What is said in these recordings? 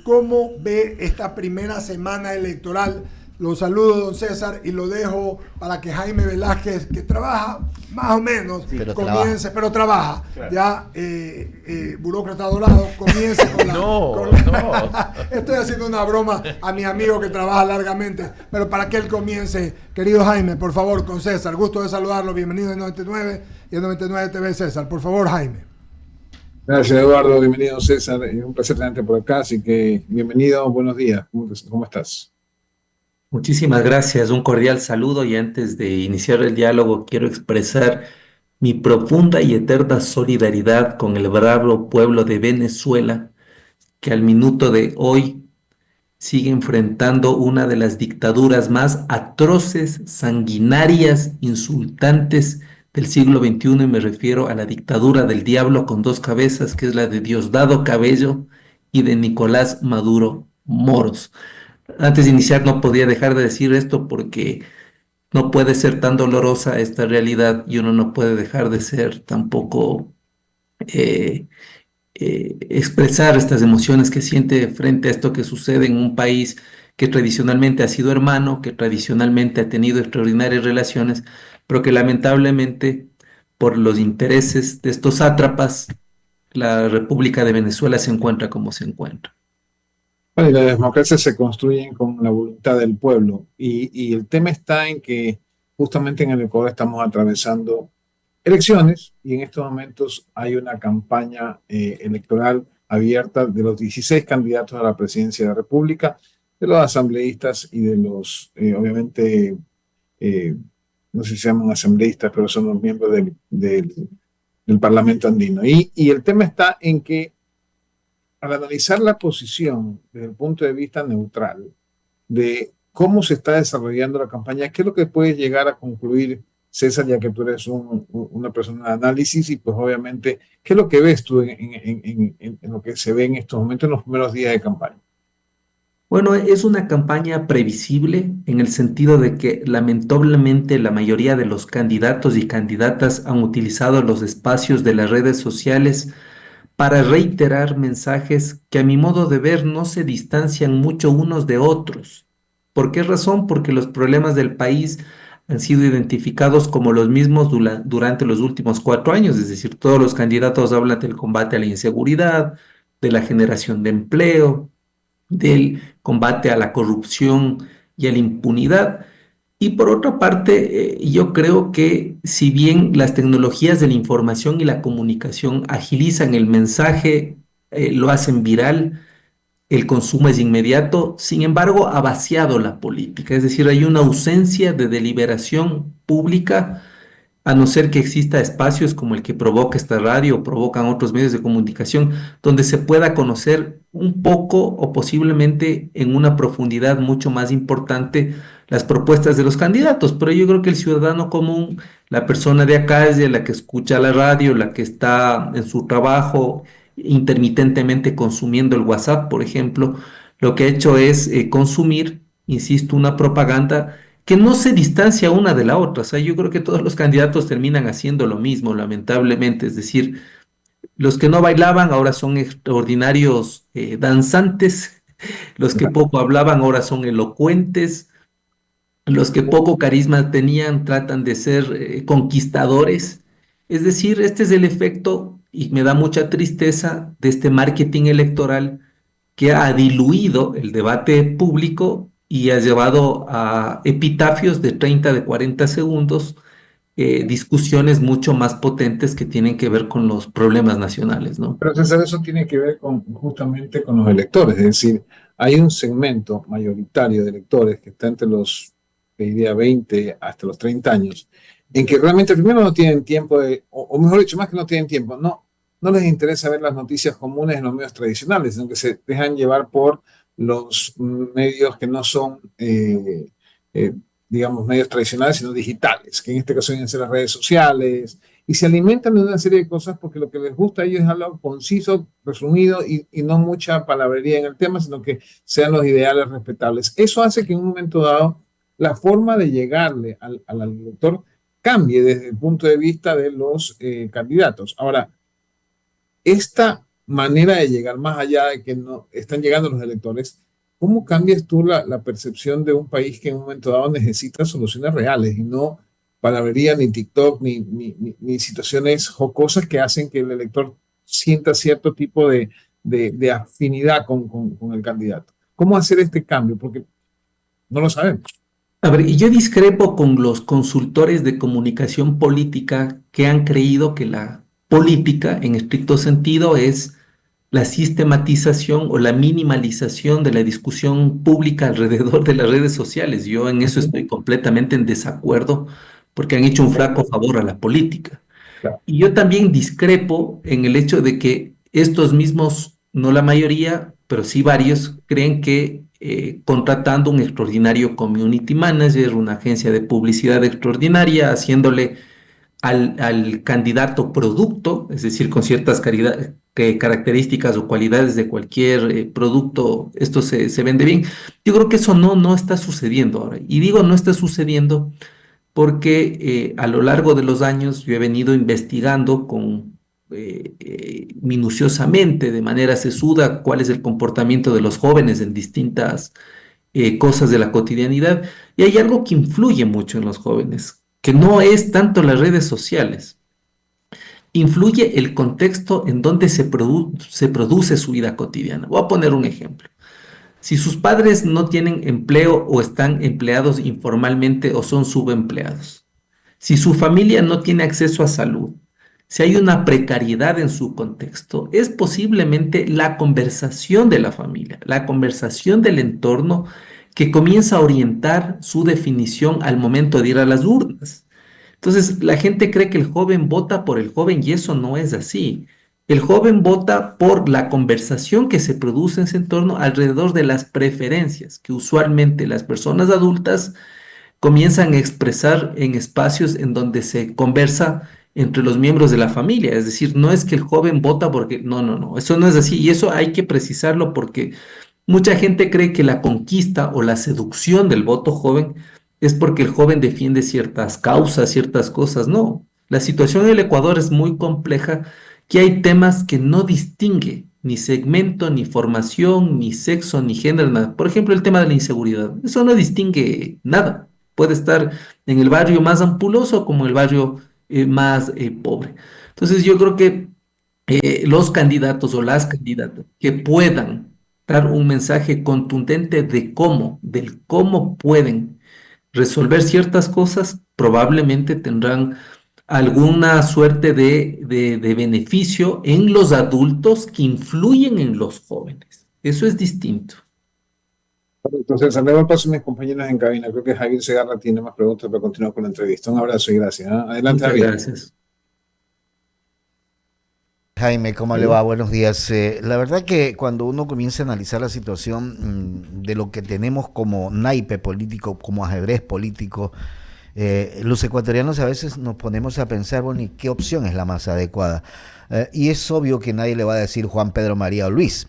¿Cómo ve esta primera semana electoral? Lo saludo, don César, y lo dejo para que Jaime Velázquez, que trabaja más o menos, Sí, pero comience, trabaja. pero trabaja. Claro. Ya, burócrata dorado, comience con la... No, con no. Estoy haciendo una broma a mi amigo que trabaja largamente, pero para que él comience, querido Jaime, por favor, con César. Gusto de saludarlo, bienvenido en 99 y en 99 TV César. Por favor, Jaime. Gracias, Eduardo. Bienvenido, César. Es un placer tenerte por acá, así que bienvenido, buenos días. ¿Cómo estás? Muchísimas gracias, un cordial saludo y antes de iniciar el diálogo quiero expresar mi profunda y eterna solidaridad con el bravo pueblo de Venezuela que al minuto de hoy sigue enfrentando una de las dictaduras más atroces, sanguinarias, insultantes del siglo XXI, y me refiero a la dictadura del diablo con dos cabezas, que es la de Diosdado Cabello y de Nicolás Maduro Moros. Antes de iniciar no podía dejar de decir esto porque no puede ser tan dolorosa esta realidad y uno no puede dejar de ser tampoco eh, expresar estas emociones que siente frente a esto que sucede en un país que tradicionalmente ha sido hermano, que tradicionalmente ha tenido extraordinarias relaciones, pero que lamentablemente por los intereses de estos sátrapas, la República de Venezuela se encuentra como se encuentra. Bueno, y las democracias se construyen con la voluntad del pueblo y el tema está en que justamente en el Ecuador estamos atravesando elecciones y en estos momentos hay una campaña electoral abierta de los 16 candidatos a la presidencia de la República, de los asambleístas y de los, obviamente, eh, no sé si se llaman asambleístas, pero son los miembros del Parlamento andino. Y el tema está en que al analizar la posición desde el punto de vista neutral de cómo se está desarrollando la campaña, ¿qué es lo que puedes llegar a concluir, César, ya que tú eres una persona de análisis y pues obviamente, ¿qué es lo que ves tú en lo que se ve en estos momentos en los primeros días de campaña? Bueno, es una campaña previsible en el sentido de que lamentablemente la mayoría de los candidatos y candidatas han utilizado los espacios de las redes sociales para reiterar mensajes que a mi modo de ver no se distancian mucho unos de otros. ¿Por qué razón? Porque los problemas del país han sido identificados como los mismos durante los últimos 4 años, es decir, todos los candidatos hablan del combate a la inseguridad, de la generación de empleo, del combate a la corrupción y a la impunidad. Y por otra parte, yo creo que si bien las tecnologías de la información y la comunicación agilizan el mensaje, lo hacen viral, el consumo es inmediato, sin embargo, ha vaciado la política, es decir, hay una ausencia de deliberación pública a no ser que exista espacios como el que provoca esta radio o provocan otros medios de comunicación, donde se pueda conocer un poco o posiblemente en una profundidad mucho más importante las propuestas de los candidatos. Pero yo creo que el ciudadano común, la persona de a calle, la que escucha la radio, la que está en su trabajo, intermitentemente consumiendo el WhatsApp, por ejemplo, lo que ha hecho es consumir, insisto, una propaganda que no se distancia una de la otra. O sea, yo creo que todos los candidatos terminan haciendo lo mismo, lamentablemente. Es decir, los que no bailaban ahora son extraordinarios danzantes, los que poco hablaban ahora son elocuentes, los que poco carisma tenían tratan de ser conquistadores. Es decir, este es el efecto, y me da mucha tristeza, de este marketing electoral que ha diluido el debate público y ha llevado a epitafios de 30, de 40 segundos, discusiones mucho más potentes que tienen que ver con los problemas nacionales, ¿no? Pero César, eso tiene que ver justamente con los electores, es decir, hay un segmento mayoritario de electores que está entre los, te diría, 20 hasta los 30 años, en que realmente primero no tienen tiempo o mejor dicho, más que no tienen tiempo, no les interesa ver las noticias comunes en los medios tradicionales, sino que se dejan llevar por los medios que no son, eh, digamos, medios tradicionales, sino digitales, que en este caso vienen a ser las redes sociales, y se alimentan de una serie de cosas porque lo que les gusta a ellos es algo conciso, resumido y no mucha palabrería en el tema, sino que sean los ideales respetables. Eso hace que en un momento dado la forma de llegarle al elector cambie desde el punto de vista de los candidatos. Ahora, esta manera de llegar más allá de que no están llegando los electores. ¿Cómo cambias tú la percepción de un país que en un momento dado necesita soluciones reales y no palabrería, ni TikTok, ni situaciones jocosas que hacen que el elector sienta cierto tipo de afinidad con el candidato? ¿Cómo hacer este cambio? Porque no lo sabemos. A ver, y yo discrepo con los consultores de comunicación política que han creído que la política, en estricto sentido, es la sistematización o la minimalización de la discusión pública alrededor de las redes sociales. Yo en eso estoy completamente en desacuerdo porque han hecho un flaco favor a la política. Claro. Y yo también discrepo en el hecho de que estos mismos, no la mayoría, pero sí varios, creen que contratando un extraordinario community manager, una agencia de publicidad extraordinaria, haciéndole al candidato producto, es decir, con ciertas características o cualidades de cualquier producto, esto se vende bien. Yo creo que eso no está sucediendo ahora. Y digo no está sucediendo porque a lo largo de los años yo he venido investigando minuciosamente, de manera sesuda, cuál es el comportamiento de los jóvenes en distintas cosas de la cotidianidad. Y hay algo que influye mucho en los jóvenes, que no es tanto las redes sociales. Influye el contexto en donde se produce su vida cotidiana. Voy a poner un ejemplo. Si sus padres no tienen empleo o están empleados informalmente o son subempleados, si su familia no tiene acceso a salud, si hay una precariedad en su contexto, es posiblemente la conversación de la familia, la conversación del entorno que comienza a orientar su definición al momento de ir a las urnas. Entonces, la gente cree que el joven vota por el joven y eso no es así. El joven vota por la conversación que se produce en ese entorno alrededor de las preferencias que usualmente las personas adultas comienzan a expresar en espacios en donde se conversa entre los miembros de la familia. Es decir, no es que el joven vota porque, no, eso no es así. Y eso hay que precisarlo porque mucha gente cree que la conquista o la seducción del voto joven es porque el joven defiende ciertas causas, ciertas cosas. No, la situación en el Ecuador es muy compleja, que hay temas que no distingue ni segmento, ni formación, ni sexo, ni género, nada. Por ejemplo, el tema de la inseguridad. Eso no distingue nada. Puede estar en el barrio más ampuloso como el barrio más pobre. Entonces yo creo que los candidatos o las candidatas que puedan dar un mensaje contundente del cómo pueden resolver ciertas cosas, probablemente tendrán alguna suerte de beneficio en los adultos que influyen en los jóvenes. Eso es distinto. Entonces, le doy paso a mis compañeros en cabina. Creo que Javier Segarra tiene más preguntas para continuar con la entrevista. Un abrazo y gracias. ¿Ah? Adelante, Muchas Javier. gracias. Jaime, ¿cómo le va? Buenos días. La verdad que cuando uno comienza a analizar la situación de lo que tenemos como naipe político, como ajedrez político, los ecuatorianos a veces nos ponemos a pensar, bueno, ¿y qué opción es la más adecuada? Y es obvio que nadie le va a decir Juan, Pedro, María o Luis,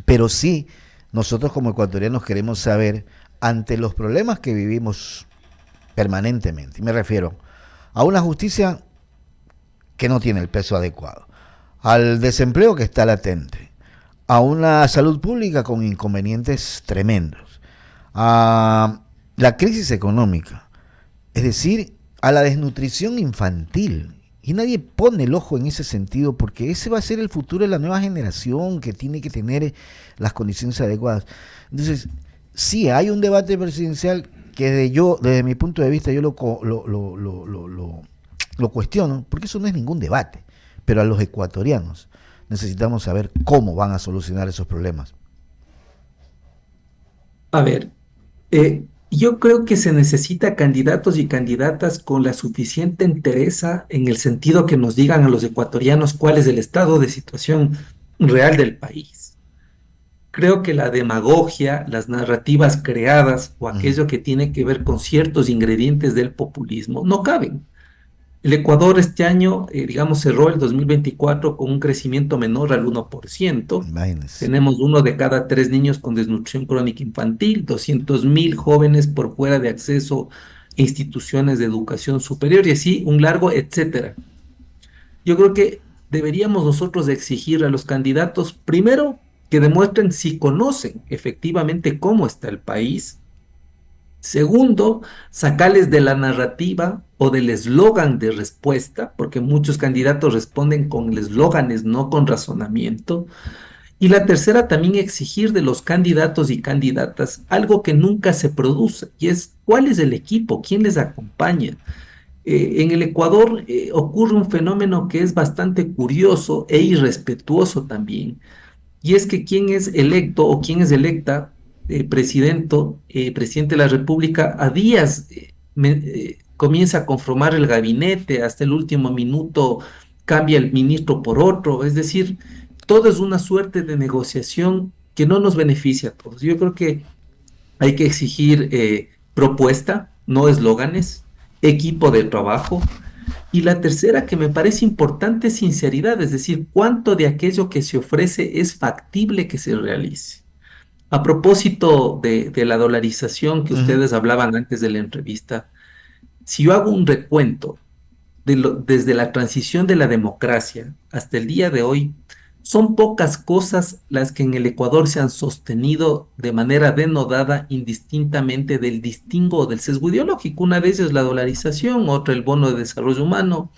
pero sí, nosotros como ecuatorianos queremos saber, ante los problemas que vivimos permanentemente, y me refiero a una justicia que no tiene el peso adecuado, al desempleo que está latente, a una salud pública con inconvenientes tremendos, a la crisis económica, es decir, a la desnutrición infantil. Y nadie pone el ojo en ese sentido porque ese va a ser el futuro de la nueva generación que tiene que tener las condiciones adecuadas. Entonces, sí, hay un debate presidencial que desde mi punto de vista, yo lo cuestiono, porque eso no es ningún debate. Pero a los ecuatorianos necesitamos saber cómo van a solucionar esos problemas. A ver, yo creo que se necesita candidatos y candidatas con la suficiente entereza en el sentido que nos digan a los ecuatorianos cuál es el estado de situación real del país. Creo que la demagogia, las narrativas creadas o aquello que tiene que ver con ciertos ingredientes del populismo no caben. El Ecuador este año, digamos, cerró el 2024 con un crecimiento menor al 1%. Imagínense. Tenemos 1 de cada 3 niños con desnutrición crónica infantil, 200.000 jóvenes por fuera de acceso a instituciones de educación superior y así un largo etcétera. Yo creo que deberíamos nosotros exigir a los candidatos, primero, que demuestren si conocen efectivamente cómo está el país. Segundo, sacarles de la narrativa o del eslogan de respuesta, porque muchos candidatos responden con eslóganes, no con razonamiento. Y la tercera, también exigir de los candidatos y candidatas algo que nunca se produce, y es cuál es el equipo, quién les acompaña. En el Ecuador ocurre un fenómeno que es bastante curioso e irrespetuoso también, y es que quien es electo o quien es electa presidente de la República a días comienza a conformar el gabinete, hasta el último minuto cambia el ministro por otro, es decir, todo es una suerte de negociación que no nos beneficia a todos. Yo creo que hay que exigir propuesta, no eslóganes, equipo de trabajo. Y la tercera que me parece importante es sinceridad, es decir, cuánto de aquello que se ofrece es factible que se realice. A propósito de la dolarización que Ujú. ustedes hablaban antes de la entrevista, si yo hago un recuento desde la transición de la democracia hasta el día de hoy, son pocas cosas las que en el Ecuador se han sostenido de manera denodada indistintamente del distingo o del sesgo ideológico. Una de ellas es la dolarización, otra el bono de desarrollo humano,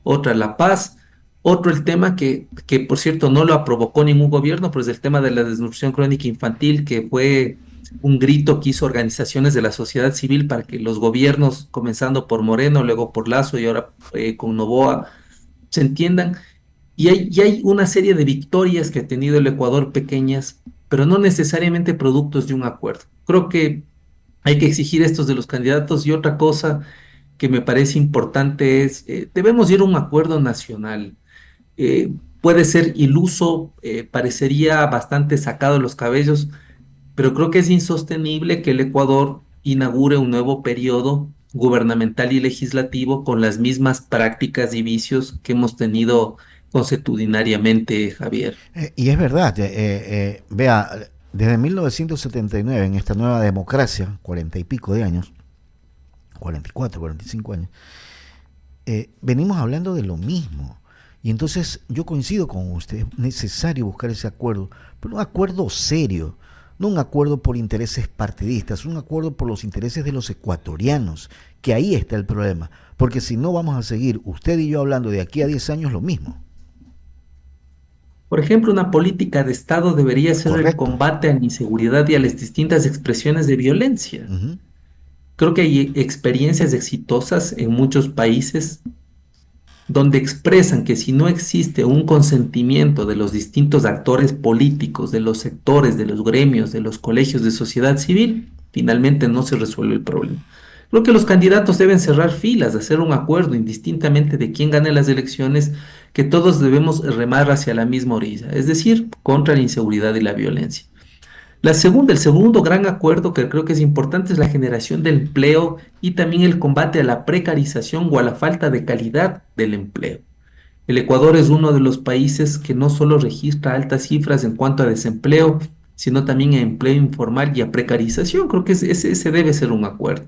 otra la paz, otro el tema que por cierto no lo provocó ningún gobierno, pero es el tema de la desnutrición crónica infantil, que fue un grito que hizo organizaciones de la sociedad civil para que los gobiernos, comenzando por Moreno, luego por Lazo y ahora con Noboa, se entiendan. Y hay una serie de victorias que ha tenido el Ecuador pequeñas, pero no necesariamente productos de un acuerdo. Creo que hay que exigir estos de los candidatos y otra cosa que me parece importante es, debemos ir a un acuerdo nacional. Puede ser iluso, parecería bastante sacado de los cabellos, pero creo que es insostenible que el Ecuador inaugure un nuevo periodo gubernamental y legislativo con las mismas prácticas y vicios que hemos tenido consuetudinariamente, Javier. Y es verdad, vea, desde 1979, en esta nueva democracia, 40 y pico de años, 44, 45 años, venimos hablando de lo mismo. Y entonces yo coincido con usted, es necesario buscar ese acuerdo, pero un acuerdo serio, no un acuerdo por intereses partidistas, un acuerdo por los intereses de los ecuatorianos, que ahí está el problema, porque si no vamos a seguir usted y yo hablando de aquí a 10 años lo mismo. Por ejemplo, una política de Estado debería ser el Correcto. combate a la inseguridad y a las distintas expresiones de violencia. Ujú. Creo que hay experiencias exitosas en muchos países donde expresan que si no existe un consentimiento de los distintos actores políticos, de los sectores, de los gremios, de los colegios de sociedad civil, finalmente no se resuelve el problema. Creo que los candidatos deben cerrar filas, hacer un acuerdo indistintamente de quién gane las elecciones, que todos debemos remar hacia la misma orilla, es decir, contra la inseguridad y la violencia. El segundo gran acuerdo que creo que es importante es la generación de empleo y también el combate a la precarización o a la falta de calidad del empleo. El Ecuador es uno de los países que no solo registra altas cifras en cuanto a desempleo, sino también a empleo informal y a precarización. Creo que ese debe ser un acuerdo.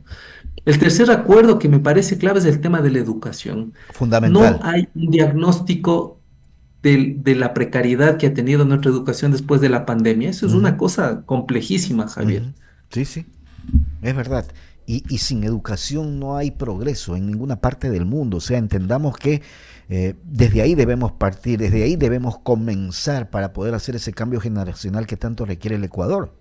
El tercer acuerdo que me parece clave es el tema de la educación. No Fundamental. hay un diagnóstico de la precariedad que ha tenido nuestra educación después de la pandemia. Eso es una Ujú, cosa complejísima, Javier. ujú. Sí, sí, es verdad. Y sin educación no hay progreso en ninguna parte del mundo. O sea, entendamos que desde ahí debemos partir, desde ahí debemos comenzar para poder hacer ese cambio generacional que tanto requiere el Ecuador.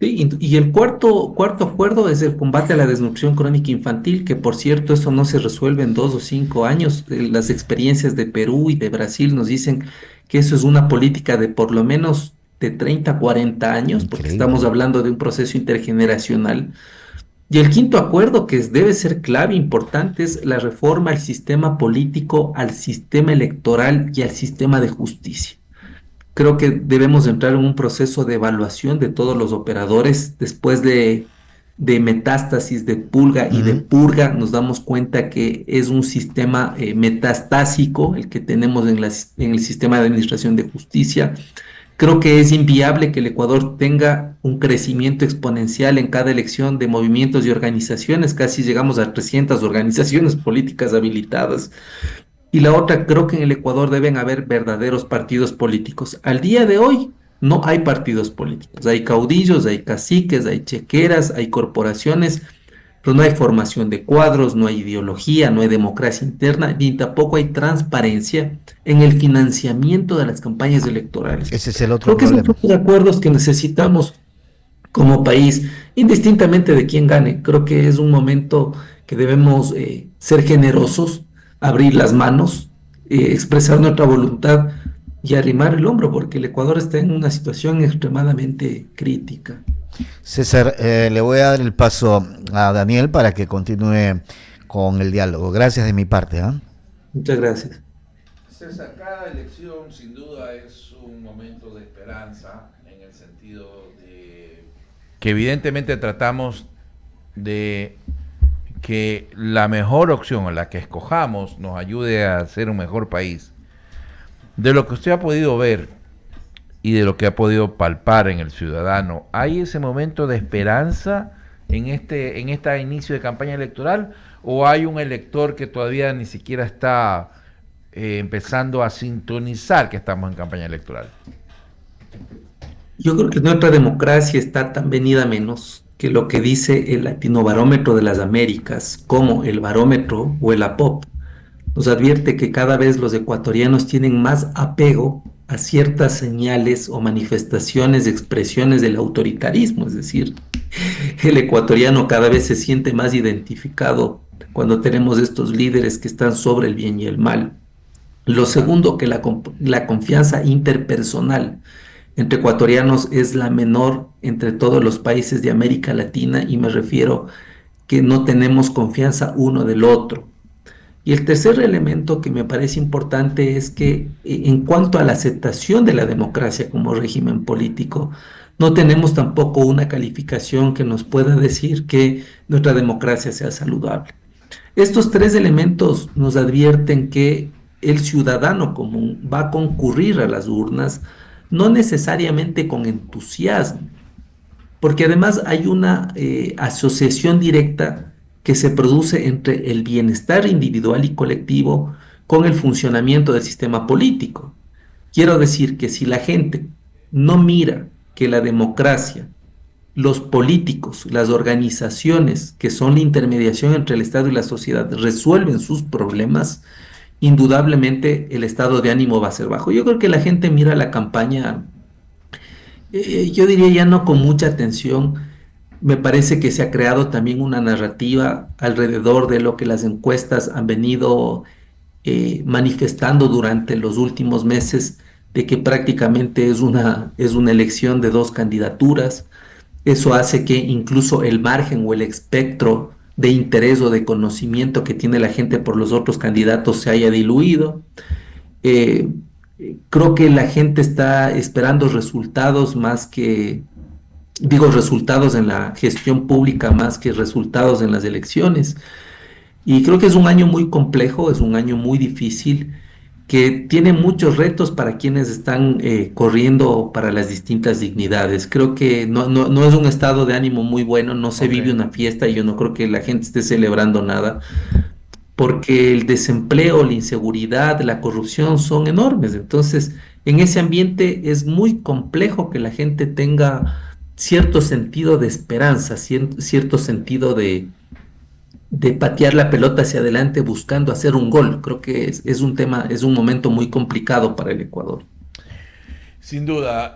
Sí, y el cuarto acuerdo es el combate a la desnutrición crónica infantil, que por cierto eso no se resuelve en 2 o 5 años. Las experiencias de Perú y de Brasil nos dicen que eso es una política de por lo menos de 30 a 40 años, porque Increíble. estamos hablando de un proceso intergeneracional. Y el quinto acuerdo, que debe ser clave, importante, es la reforma al sistema político, al sistema electoral y al sistema de justicia. Creo que debemos entrar en un proceso de evaluación de todos los operadores. Después de metástasis, de pulga y de Ujú. purga, nos damos cuenta que es un sistema metastásico el que tenemos en el sistema de administración de justicia. Creo que es inviable que el Ecuador tenga un crecimiento exponencial en cada elección de movimientos y organizaciones. Casi llegamos a 300 organizaciones políticas habilitadas. Y la otra, creo que en el Ecuador deben haber verdaderos partidos políticos. Al día de hoy no hay partidos políticos. Hay caudillos, hay caciques, hay chequeras, hay corporaciones, pero no hay formación de cuadros, no hay ideología, no hay democracia interna, ni tampoco hay transparencia en el financiamiento de las campañas electorales. Ese es el otro Creo que esos problema. son los acuerdos que necesitamos como país, indistintamente de quién gane. Creo que es un momento que debemos ser generosos, abrir las manos, expresar nuestra voluntad y arrimar el hombro, porque el Ecuador está en una situación extremadamente crítica. César, le voy a dar el paso a Daniel para que continúe con el diálogo. Gracias de mi parte. ¿Eh? Muchas gracias. César, cada elección sin duda es un momento de esperanza en el sentido de que evidentemente tratamos de que la mejor opción, la que escojamos, nos ayude a ser un mejor país. De lo que usted ha podido ver y de lo que ha podido palpar en el ciudadano, ¿hay ese momento de esperanza en este inicio de campaña electoral o hay un elector que todavía ni siquiera está empezando a sintonizar que estamos en campaña electoral? Yo creo que nuestra democracia está tan venida menos que lo que dice el Latinobarómetro de las Américas, como el barómetro o el APOP, nos advierte que cada vez los ecuatorianos tienen más apego a ciertas señales o manifestaciones, expresiones del autoritarismo, es decir, el ecuatoriano cada vez se siente más identificado cuando tenemos estos líderes que están sobre el bien y el mal. Lo segundo, que la confianza interpersonal entre ecuatorianos es la menor entre todos los países de América Latina y me refiero que no tenemos confianza uno del otro. Y el tercer elemento que me parece importante es que en cuanto a la aceptación de la democracia como régimen político, no tenemos tampoco una calificación que nos pueda decir que nuestra democracia sea saludable. Estos tres elementos nos advierten que el ciudadano común va a concurrir a las urnas no necesariamente con entusiasmo, porque además hay una asociación directa que se produce entre el bienestar individual y colectivo con el funcionamiento del sistema político. Quiero decir que si la gente no mira que la democracia, los políticos, las organizaciones que son la intermediación entre el Estado y la sociedad resuelven sus problemas, indudablemente el estado de ánimo va a ser bajo. Yo creo que la gente mira la campaña, yo diría ya no con mucha atención. Me parece que se ha creado también una narrativa alrededor de lo que las encuestas han venido manifestando durante los últimos meses, de que prácticamente es una elección de dos candidaturas. Eso hace que incluso el margen o el espectro de interés o de conocimiento que tiene la gente por los otros candidatos se haya diluido. Eh, Creo que la gente está esperando resultados más que, digo, resultados en la gestión pública más que resultados en las elecciones. Y creo que es un año muy complejo, es un año muy difícil, que tiene muchos retos para quienes están corriendo para las distintas dignidades. Creo que no es un estado de ánimo muy bueno, no se vive una fiesta y yo no creo que la gente esté celebrando nada, porque el desempleo, la inseguridad, la corrupción son enormes. Entonces, en ese ambiente es muy complejo que la gente tenga cierto sentido de esperanza, cierto sentido de patear la pelota hacia adelante buscando hacer un gol. Creo que es un tema, es un momento muy complicado para el Ecuador. Sin duda.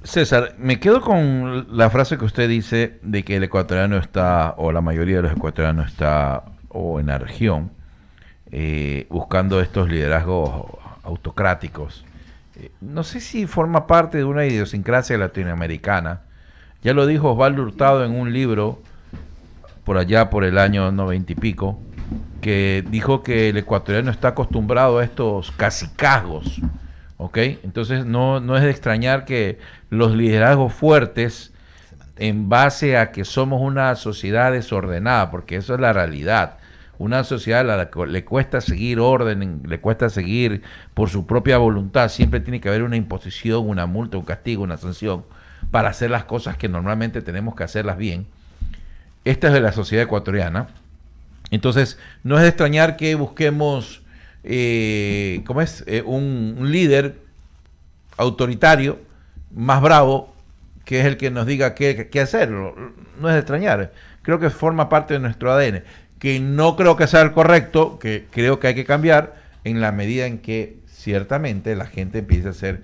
César, me quedo con la frase que usted dice de que el ecuatoriano está, o la mayoría de los ecuatorianos está, o en la región, buscando estos liderazgos autocráticos. No sé si forma parte de una idiosincrasia latinoamericana. Ya lo dijo Osvaldo Hurtado en un libro por allá por el año 90 y pico, que dijo que el ecuatoriano está acostumbrado a estos cacicazgos, ¿ok? Entonces no es de extrañar que los liderazgos fuertes, en base a que somos una sociedad desordenada, porque eso es la realidad, una sociedad a la que le cuesta seguir orden, le cuesta seguir por su propia voluntad, siempre tiene que haber una imposición, una multa, un castigo, una sanción, para hacer las cosas que normalmente tenemos que hacerlas bien. Esta es de la sociedad ecuatoriana. Entonces, no es de extrañar que busquemos ¿cómo es? Un líder autoritario, más bravo, que es el que nos diga qué hacer. No es de extrañar. Creo que forma parte de nuestro ADN. Que no creo que sea el correcto, que creo que hay que cambiar en la medida en que ciertamente la gente empiece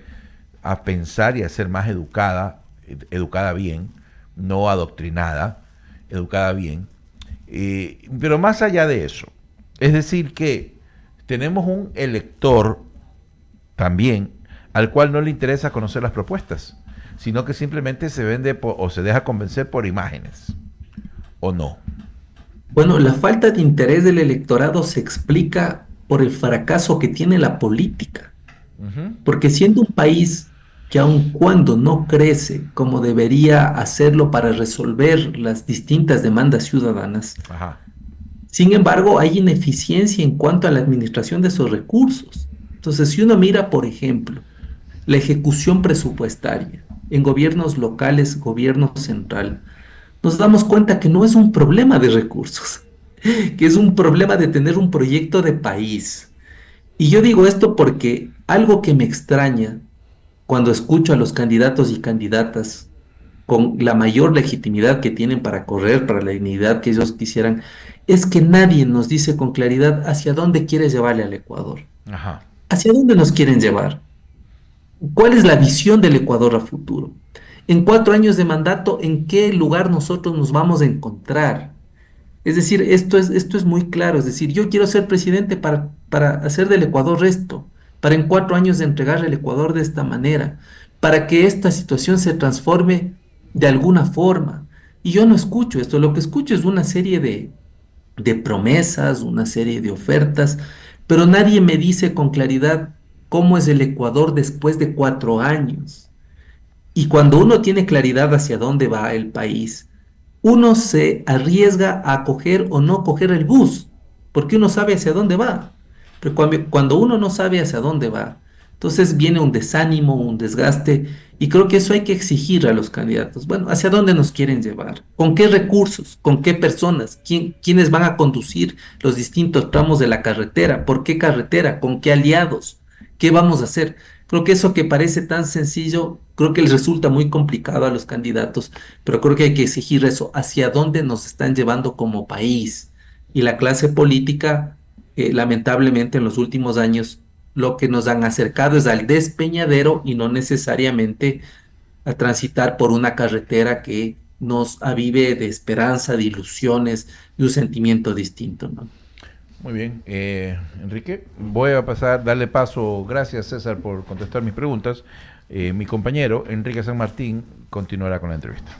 a pensar y a ser más educada bien, no adoctrinada, educada bien. Pero más allá de eso, es decir que tenemos un elector también al cual no le interesa conocer las propuestas, sino que simplemente se vende o se deja convencer por imágenes, ¿o no? Bueno, la falta de interés del electorado se explica por el fracaso que tiene la política, Ujú. porque siendo un país que aun cuando no crece como debería hacerlo para resolver las distintas demandas ciudadanas, Ajá. sin embargo hay ineficiencia en cuanto a la administración de esos recursos. Entonces, si uno mira, por ejemplo, la ejecución presupuestaria en gobiernos locales, gobierno central, nos damos cuenta que no es un problema de recursos, que es un problema de tener un proyecto de país. Y yo digo esto porque algo que me extraña cuando escucho a los candidatos y candidatas con la mayor legitimidad que tienen para correr, para la dignidad que ellos quisieran, es que nadie nos dice con claridad hacia dónde quiere llevarle al Ecuador, Ajá. hacia dónde nos quieren llevar. ¿Cuál es la visión del Ecuador a futuro? En 4 años de mandato, ¿en qué lugar nosotros nos vamos a encontrar? Es decir, esto es muy claro. Es decir, yo quiero ser presidente para hacer del Ecuador esto, para en 4 años de entregarle el Ecuador de esta manera, para que esta situación se transforme de alguna forma. Y yo no escucho esto, lo que escucho es una serie de promesas, una serie de ofertas, pero nadie me dice con claridad cómo es el Ecuador después de 4 años. Y cuando uno tiene claridad hacia dónde va el país, uno se arriesga a coger o no coger el bus, porque uno sabe hacia dónde va. Pero cuando uno no sabe hacia dónde va, entonces viene un desánimo, un desgaste, y creo que eso hay que exigir a los candidatos. Bueno, ¿hacia dónde nos quieren llevar? ¿Con qué recursos? ¿Con qué personas? ¿Quiénes van a conducir los distintos tramos de la carretera? ¿Por qué carretera? ¿Con qué aliados? ¿Qué vamos a hacer? Creo que eso que parece tan sencillo, creo que les resulta muy complicado a los candidatos, pero creo que hay que exigir eso, hacia dónde nos están llevando como país. Y la clase política, lamentablemente en los últimos años, lo que nos han acercado es al despeñadero y no necesariamente a transitar por una carretera que nos avive de esperanza, de ilusiones, de un sentimiento distinto, ¿no? Muy bien. Enrique, voy a darle paso, gracias César por contestar mis preguntas. Mi compañero Enrique San Martín continuará con la entrevista.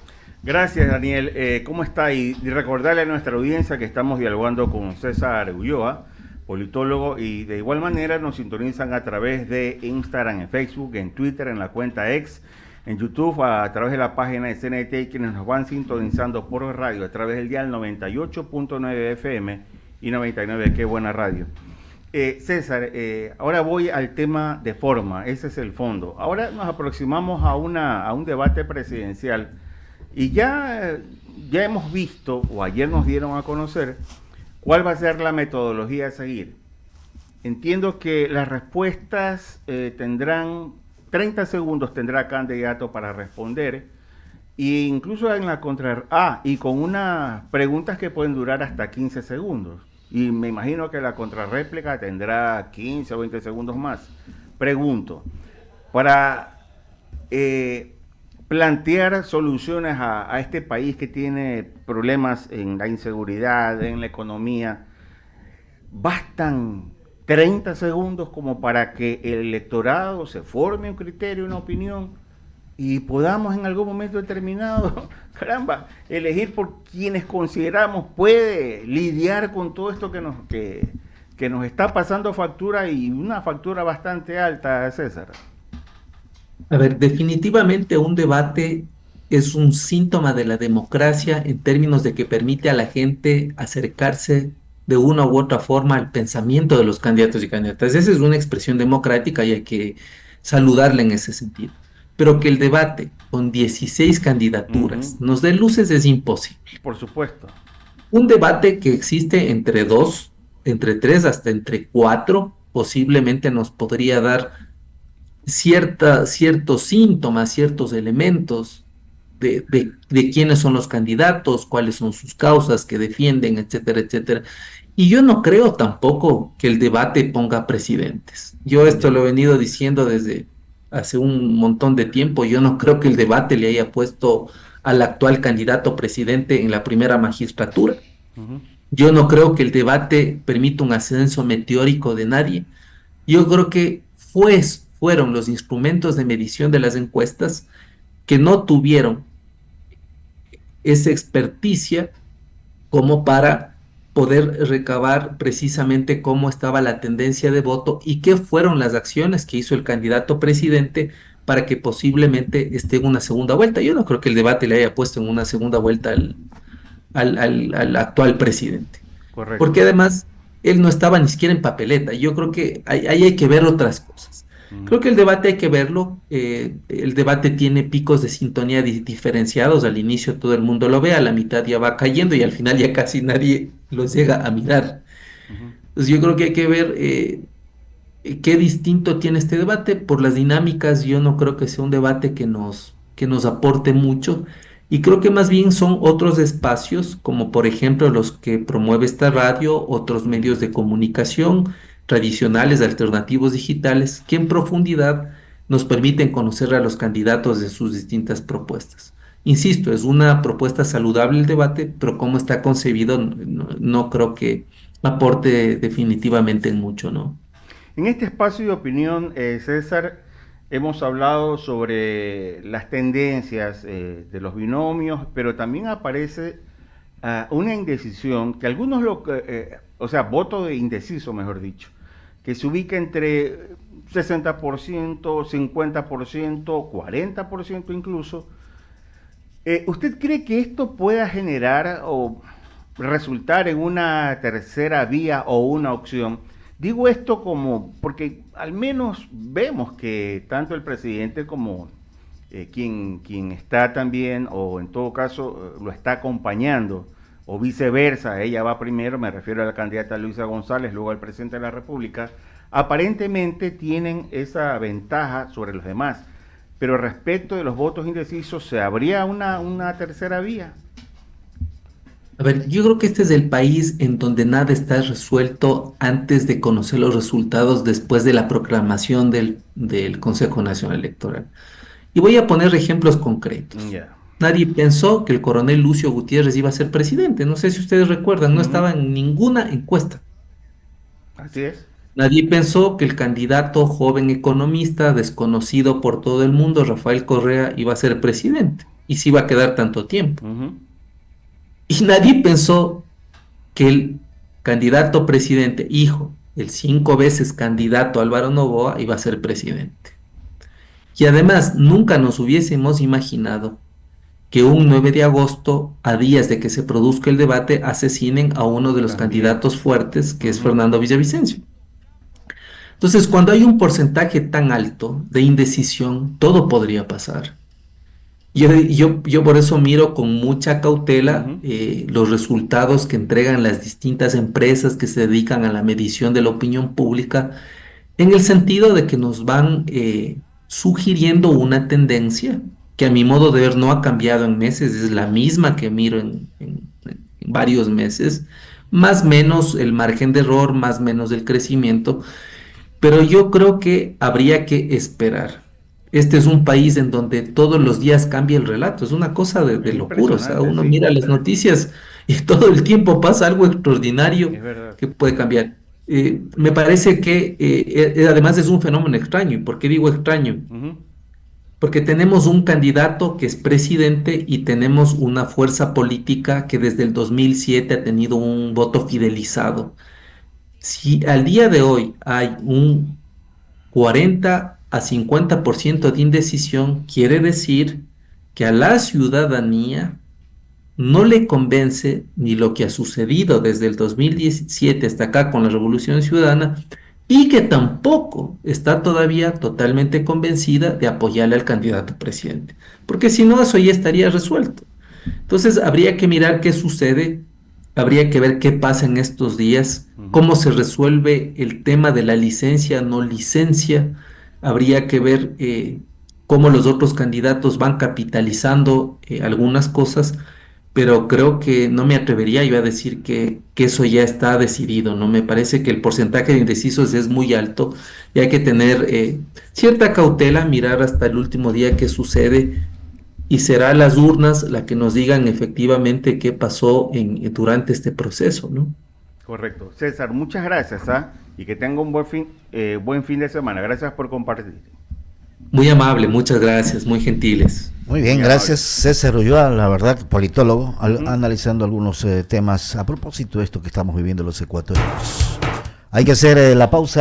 Gracias, Daniel. ¿Cómo está? Y recordarle a nuestra audiencia que estamos dialogando con César Ulloa, politólogo, y de igual manera nos sintonizan a través de Instagram, en Facebook, en Twitter, en la cuenta X, en YouTube, a través de la página de CNT, y quienes nos van sintonizando por radio a través del dial 98.9 FM y 99, qué buena radio. César, ahora voy al tema de forma, ese es el fondo. Ahora nos aproximamos a un debate presidencial y ya hemos visto, o ayer nos dieron a conocer, cuál va a ser la metodología a seguir. Entiendo que las respuestas tendrán 30 segundos, tendrá candidato para responder, e incluso en la y con unas preguntas que pueden durar hasta 15 segundos. Y me imagino que la contrarréplica tendrá 15 o 20 segundos más. Pregunto, para plantear soluciones a este país que tiene problemas en la inseguridad, en la economía, ¿bastan 30 segundos como para que el electorado se forme un criterio, una opinión, y podamos en algún momento determinado, caramba, elegir por quienes consideramos puede lidiar con todo esto que nos está pasando factura, y una factura bastante alta, César? A ver, definitivamente un debate es un síntoma de la democracia en términos de que permite a la gente acercarse de una u otra forma al pensamiento de los candidatos y candidatas. Esa es una expresión democrática y hay que saludarla en ese sentido. Pero que el debate con 16 candidaturas nos dé luces es imposible. Por supuesto. Un debate que existe entre dos, entre tres, hasta entre cuatro, posiblemente nos podría dar ciertos síntomas, ciertos elementos de quiénes son los candidatos, cuáles son sus causas que defienden, etcétera, etcétera. Y yo no creo tampoco que el debate ponga presidentes. Yo esto lo he venido diciendo desde hace un montón de tiempo. Yo no creo que el debate le haya puesto al actual candidato presidente en la primera magistratura. Ujú. Yo no creo que el debate permita un ascenso meteórico de nadie. Yo creo que fueron los instrumentos de medición de las encuestas que no tuvieron esa experticia como para poder recabar precisamente cómo estaba la tendencia de voto y qué fueron las acciones que hizo el candidato presidente para que posiblemente esté en una segunda vuelta. Yo no creo que el debate le haya puesto en una segunda vuelta al actual presidente, Correcto. porque además él no estaba ni siquiera en papeleta. Yo creo que ahí hay que ver otras cosas. Creo que el debate hay que verlo. El debate tiene picos de sintonía diferenciados. Al inicio todo el mundo lo ve, a la mitad ya va cayendo y al final ya casi nadie los llega a mirar. Ujú. Entonces yo creo que hay que ver qué distinto tiene este debate. Por las dinámicas, yo no creo que sea un debate que nos aporte mucho. Y creo que más bien son otros espacios, como por ejemplo los que promueve esta radio, otros medios de comunicación tradicionales, alternativos digitales, que en profundidad nos permiten conocer a los candidatos de sus distintas propuestas. Insisto, es una propuesta saludable el debate, pero como está concebido, no creo que aporte definitivamente en mucho, ¿no? En este espacio de opinión, César, hemos hablado sobre las tendencias de los binomios, pero también aparece una indecisión que algunos o sea, voto de indeciso, mejor dicho, que se ubica entre 60%, 50%, 40% incluso. ¿Usted cree que esto pueda generar o resultar en una tercera vía o una opción? Digo esto como porque al menos vemos que tanto el presidente como quien está también, o en todo caso lo está acompañando, o viceversa, ella va primero, me refiero a la candidata Luisa González, luego al presidente de la República, aparentemente tienen esa ventaja sobre los demás. Pero respecto de los votos indecisos, ¿se habría una tercera vía? A ver, yo creo que este es el país en donde nada está resuelto antes de conocer los resultados después de la proclamación del Consejo Nacional Electoral. Y voy a poner ejemplos concretos. Ya. Nadie pensó que el coronel Lucio Gutiérrez iba a ser presidente. No sé si ustedes recuerdan, no Ujú. estaba en ninguna encuesta. Así es. Nadie pensó que el candidato joven economista, desconocido por todo el mundo, Rafael Correa, iba a ser presidente y se iba a quedar tanto tiempo. Ujú. Y nadie pensó que el candidato presidente, hijo, el 5 veces candidato Álvaro Noboa, iba a ser presidente. Y además, nunca nos hubiésemos imaginado que un 9 de agosto, a días de que se produzca el debate, asesinen a uno de los También. candidatos fuertes, que es Ujú. Fernando Villavicencio. Entonces, cuando hay un porcentaje tan alto de indecisión, todo podría pasar. Yo por eso miro con mucha cautela Ujú. los resultados que entregan las distintas empresas que se dedican a la medición de la opinión pública, en el sentido de que nos van sugiriendo una tendencia que a mi modo de ver no ha cambiado en meses, es la misma que miro en varios meses, más o menos el margen de error, más o menos el crecimiento, pero yo creo que habría que esperar. Este es un país en donde todos los días cambia el relato, es una cosa de Es locura, o sea, impresionante, uno sí. mira las noticias y todo el tiempo pasa algo extraordinario Es verdad. que puede cambiar. Me parece que además es un fenómeno extraño. ¿Y por qué digo extraño? Ujú. Porque tenemos un candidato que es presidente y tenemos una fuerza política que desde el 2007 ha tenido un voto fidelizado. Si al día de hoy hay un 40 a 50% de indecisión, quiere decir que a la ciudadanía no le convence ni lo que ha sucedido desde el 2017 hasta acá con la Revolución Ciudadana y que tampoco está todavía totalmente convencida de apoyarle al candidato presidente, porque si no, eso ya estaría resuelto. Entonces, habría que mirar qué sucede Habría que ver qué pasa en estos días, cómo se resuelve el tema de la licencia, no licencia. Habría que ver cómo los otros candidatos van capitalizando algunas cosas, pero creo que no me atrevería yo a decir que eso ya está decidido, ¿no? Me parece que el porcentaje de indecisos es muy alto y hay que tener cierta cautela, mirar hasta el último día qué sucede y será las urnas la que nos digan efectivamente qué pasó durante este proceso, ¿no? Correcto. César, muchas gracias, ¿ah? Y que tenga un buen fin de semana. Gracias por compartir. Muy amable, muchas gracias, muy gentiles. Muy bien, Muy gracias César Ulloa, la verdad, politólogo, analizando algunos temas a propósito de esto que estamos viviendo los ecuatorianos. Hay que hacer la pausa.